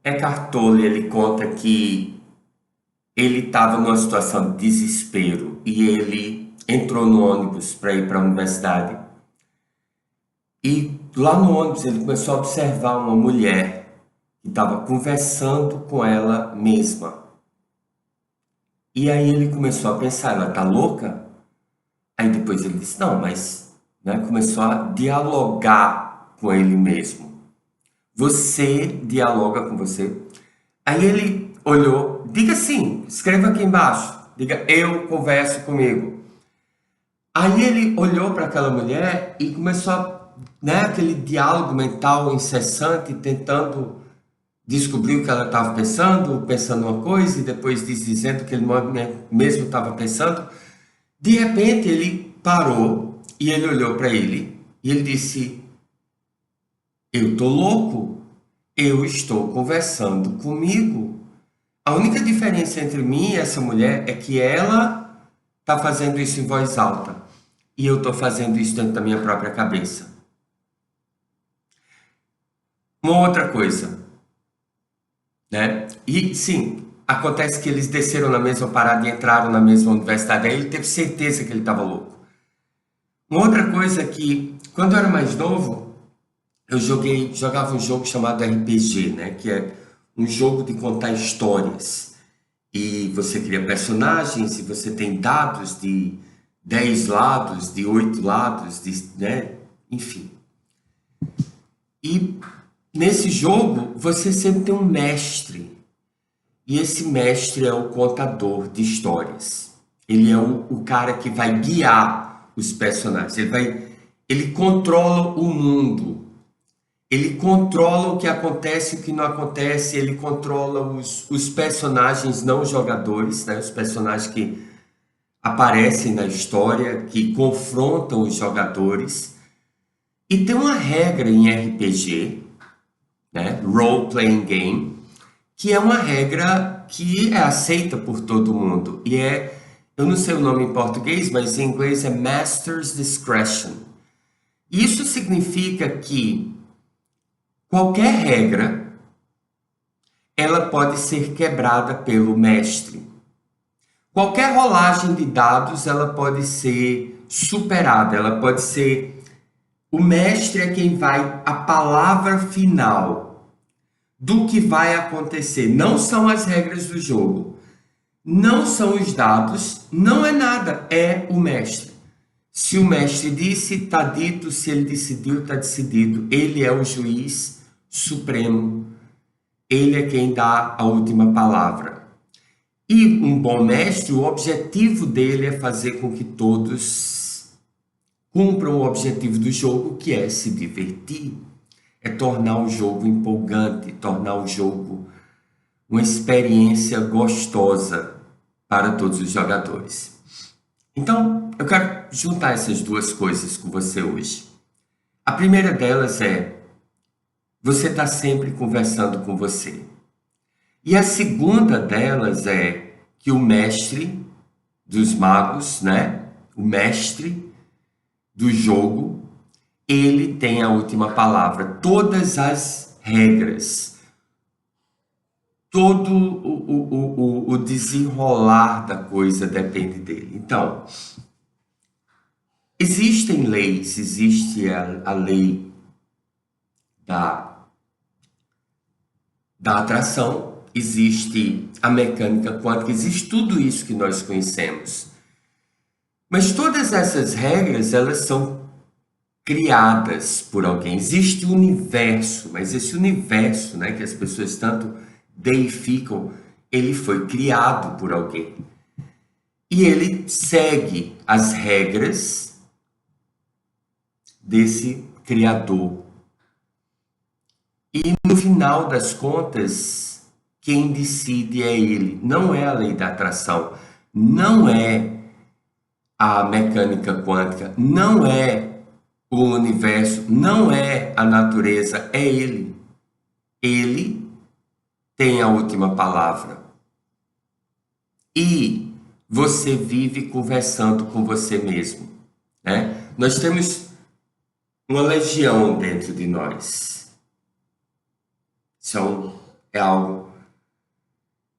Eckhart Tolle, ele conta que ele estava numa situação de desespero e ele entrou no ônibus para ir para a universidade. E lá no ônibus ele começou a observar uma mulher que estava conversando com ela mesma. E aí ele começou a pensar, ela tá louca? Aí depois ele disse, não, mas né, começou a dialogar com ele mesmo. Você dialoga com você. Aí ele olhou, diga sim, escreva aqui embaixo, diga eu converso comigo. Aí ele olhou para aquela mulher e começou a, né, aquele diálogo mental incessante, tentando descobrir o que ela estava pensando, pensando uma coisa e depois dizendo que ele mesmo estava pensando. De repente ele parou e ele olhou para ele e ele disse: eu tô louco, eu estou conversando comigo. A única diferença entre mim e essa mulher é que ela está fazendo isso em voz alta e eu estou fazendo isso dentro da minha própria cabeça. Uma outra coisa, né? E sim, acontece que eles desceram na mesma parada e entraram na mesma universidade. Aí ele teve certeza que ele estava louco. Uma outra coisa é que, quando eu era mais novo, eu jogava um jogo chamado RPG, né? Que é um jogo de contar histórias. E você cria personagens e você tem dados de 10 lados, de 8 lados, né? Enfim. E nesse jogo você sempre tem um mestre. E esse mestre é o contador de histórias. Ele é o cara que vai guiar os personagens. Ele controla o mundo. Ele controla o que acontece e o que não acontece. Ele controla os personagens não jogadores, né? Os personagens que aparecem na história, que confrontam os jogadores. E tem uma regra em RPG, né? Role Playing Game, que é uma regra que é aceita por todo mundo. E eu não sei o nome em português, mas em inglês é Master's Discretion. Isso significa que qualquer regra, ela pode ser quebrada pelo mestre. Qualquer rolagem de dados, ela pode ser superada, ela pode ser... O mestre é quem vai a palavra final do que vai acontecer. Não são as regras do jogo, não são os dados, não é nada, é o mestre. Se o mestre disse, está dito, se ele decidiu, está decidido. Ele é o juiz supremo, ele é quem dá a última palavra. E um bom mestre, o objetivo dele é fazer com que todos cumpram o objetivo do jogo, que é se divertir. É tornar o jogo empolgante, tornar o jogo uma experiência gostosa para todos os jogadores. Então, eu quero juntar essas duas coisas com você hoje. A primeira delas é, você está sempre conversando com você. E a segunda delas é que o mestre dos magos, né? O mestre do jogo, ele tem a última palavra. Todas as regras, todo o desenrolar da coisa depende dele. Então, existem leis, existe a lei da atração, existe a mecânica quântica, existe tudo isso que nós conhecemos. Mas todas essas regras, elas são criadas por alguém. Existe o universo, mas esse universo, né, que as pessoas tanto deificam, ele foi criado por alguém. E ele segue as regras desse criador. E no final das contas, quem decide é ele. Não é a lei da atração, não é a mecânica quântica, não é o universo, não é a natureza, é ele. Ele tem a última palavra. E você vive conversando com você mesmo, né? Nós temos uma legião dentro de nós. São é algo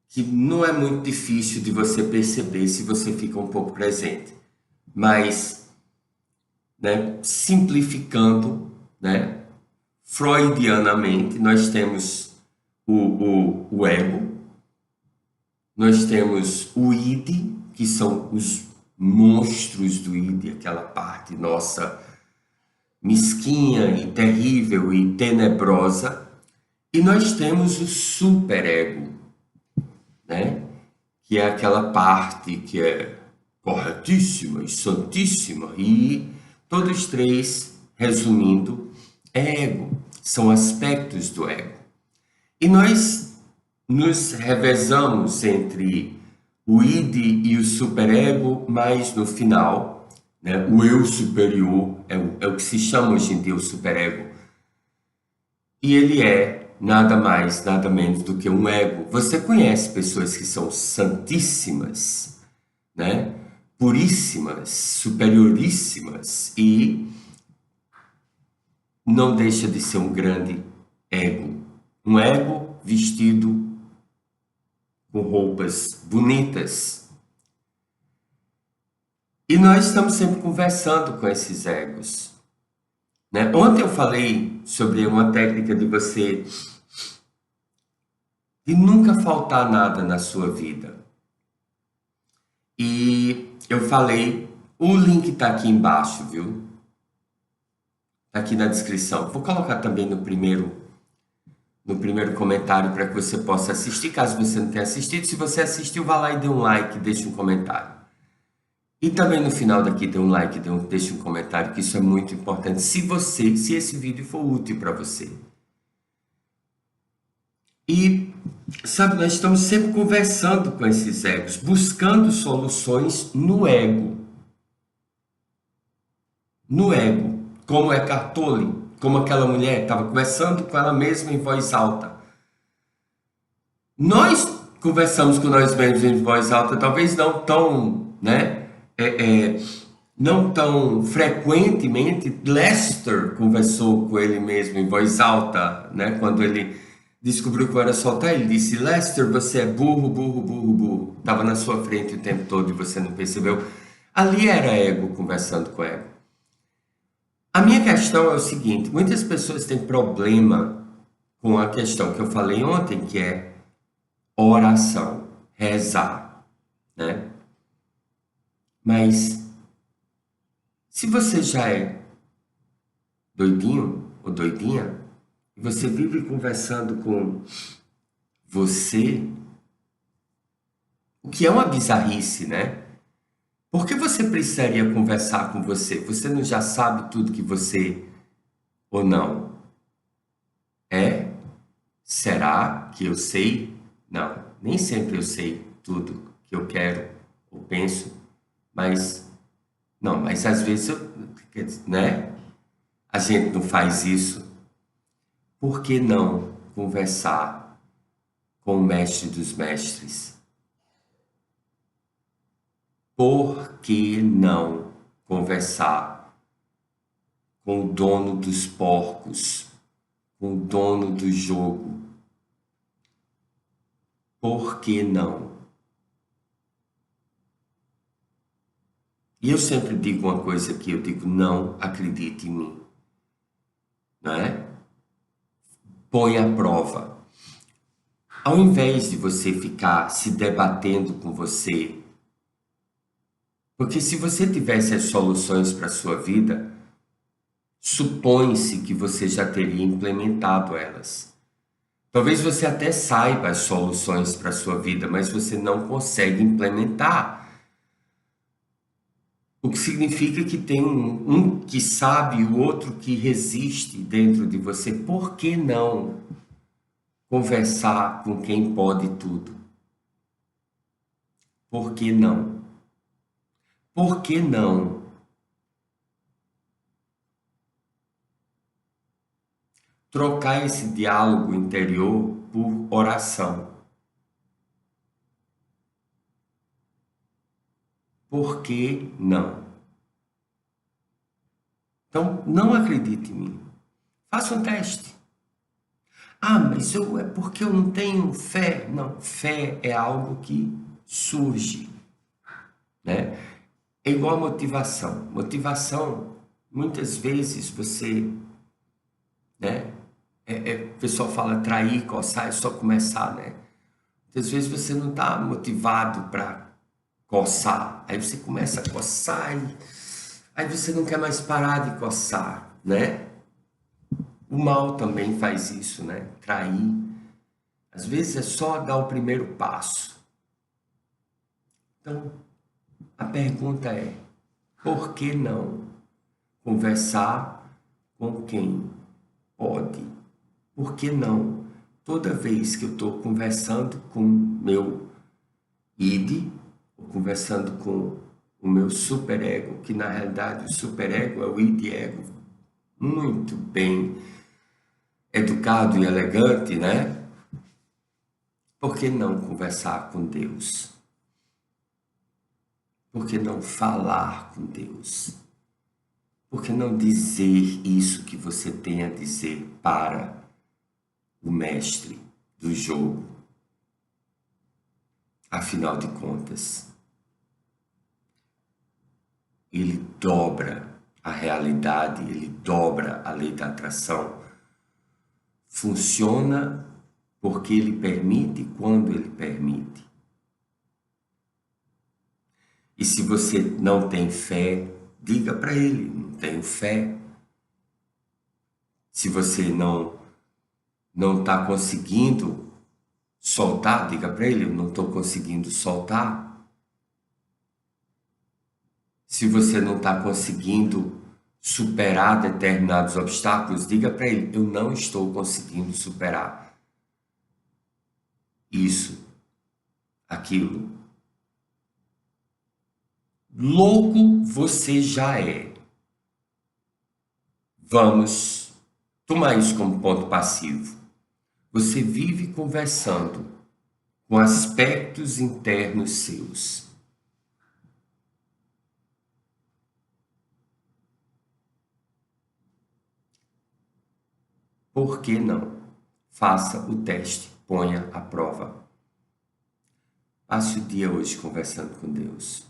que não é muito difícil de você perceber se você fica um pouco presente. Mas, né, simplificando, né, freudianamente, nós temos o ego, nós temos o id, que são os monstros do id, aquela parte nossa mesquinha e terrível e tenebrosa, e nós temos o superego, né? Que é aquela parte que é corretíssima e santíssima, e todos três, resumindo, é ego, são aspectos do ego. E nós nos revezamos entre o id e o superego, mas no final, né, o eu superior é o que se chama hoje em dia o superego. E ele é nada mais, nada menos do que um ego. Você conhece pessoas que são santíssimas, né? Puríssimas, superioríssimas, e não deixa de ser um grande ego. Um ego vestido com roupas bonitas. E nós estamos sempre conversando com esses egos, né? Ontem eu falei sobre uma técnica de você de nunca faltar nada na sua vida. E eu falei, o link está aqui embaixo, viu? Tá aqui na descrição. Vou colocar também no primeiro comentário para que você possa assistir, caso você não tenha assistido. Se você assistiu, vá lá e dê um like, deixe um comentário. E também no final daqui dê um like, deixe um comentário, que isso é muito importante se esse vídeo for útil para você. E, sabe, nós estamos sempre conversando com esses egos, buscando soluções no ego. No ego, como é Cartoli, como aquela mulher estava conversando com ela mesma em voz alta. Nós conversamos com nós mesmos em voz alta, talvez não tão, né, não tão frequentemente. Lester conversou com ele mesmo em voz alta, né, quando ele descobriu que era soltar, ele disse: Lester, você é burro, burro, burro, burro. Estava na sua frente o tempo todo e você não percebeu. Ali era ego conversando com ego. A minha questão é o seguinte: muitas pessoas têm problema com a questão que eu falei ontem, que é oração, rezar, né? Mas se você já é doidinho ou doidinha, e você vive conversando com você, o que é uma bizarrice, né? Por que você precisaria conversar com você? Você não já sabe tudo que você ou não é? Será que eu sei? Não, nem sempre eu sei tudo que eu quero ou penso, mas não, mas às vezes né? A gente não faz isso. Por que não conversar com o mestre dos mestres? Por que não conversar com o dono dos porcos, com o dono do jogo? Por que não? E eu sempre digo uma coisa aqui, eu digo: não acredite em mim, não é? Põe à prova. Ao invés de você ficar se debatendo com você, porque se você tivesse as soluções para a sua vida, supõe-se que você já teria implementado elas. Talvez você até saiba as soluções para a sua vida, mas você não consegue implementar. O que significa que tem um que sabe e o outro que resiste dentro de você. Por que não conversar com quem pode tudo? Por que não? Por que não trocar esse diálogo interior por oração? Por que não? Então, não acredite em mim. Faça um teste. Ah, mas é porque eu não tenho fé. Não, fé é algo que surge, né? É igual a motivação. Motivação, muitas vezes você, né? O pessoal fala trair, coçar, é só começar, né? Muitas vezes você não está motivado para coçar. Aí você começa a coçar e aí você não quer mais parar de coçar, né? O mal também faz isso, né? Trair. Às vezes é só dar o primeiro passo. Então, a pergunta é: por que não conversar com quem pode? Por que não? Toda vez que eu estou conversando com meu id, ou conversando com o meu superego, que na realidade o superego é o id ego, muito bem educado e elegante, né? Por que não conversar com Deus? Por que não falar com Deus? Por que não dizer isso que você tem a dizer para o mestre do jogo? Afinal de contas, ele dobra a realidade, ele dobra a lei da atração. Funciona porque ele permite quando ele permite. E se você não tem fé, diga para ele, não tenho fé. Se você não está conseguindo soltar, diga para ele, eu não estou conseguindo soltar. Se você não está conseguindo superar determinados obstáculos, diga para ele, eu não estou conseguindo superar isso, aquilo. Louco você já é. Vamos tomar isso como ponto passivo. Você vive conversando com aspectos internos seus. Por que não? Faça o teste, ponha à prova. Passe o dia hoje conversando com Deus.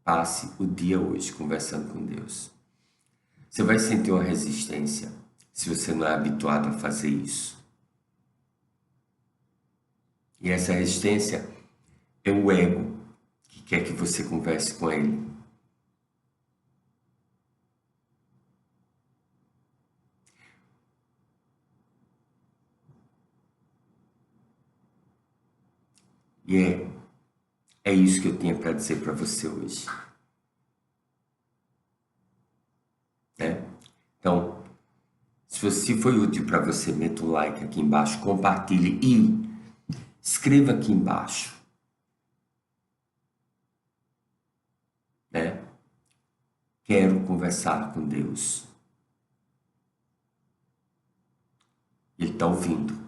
Passe o dia hoje conversando com Deus. Você vai sentir uma resistência se você não é habituado a fazer isso. E essa resistência é o ego que quer que você converse com ele. E é isso que eu tinha para dizer para você hoje. Né? Então, se foi útil para você, meta um like aqui embaixo, compartilhe e escreva aqui embaixo. Né? Quero conversar com Deus. Ele está ouvindo.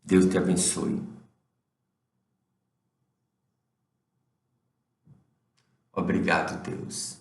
Deus te abençoe. Obrigado, Deus.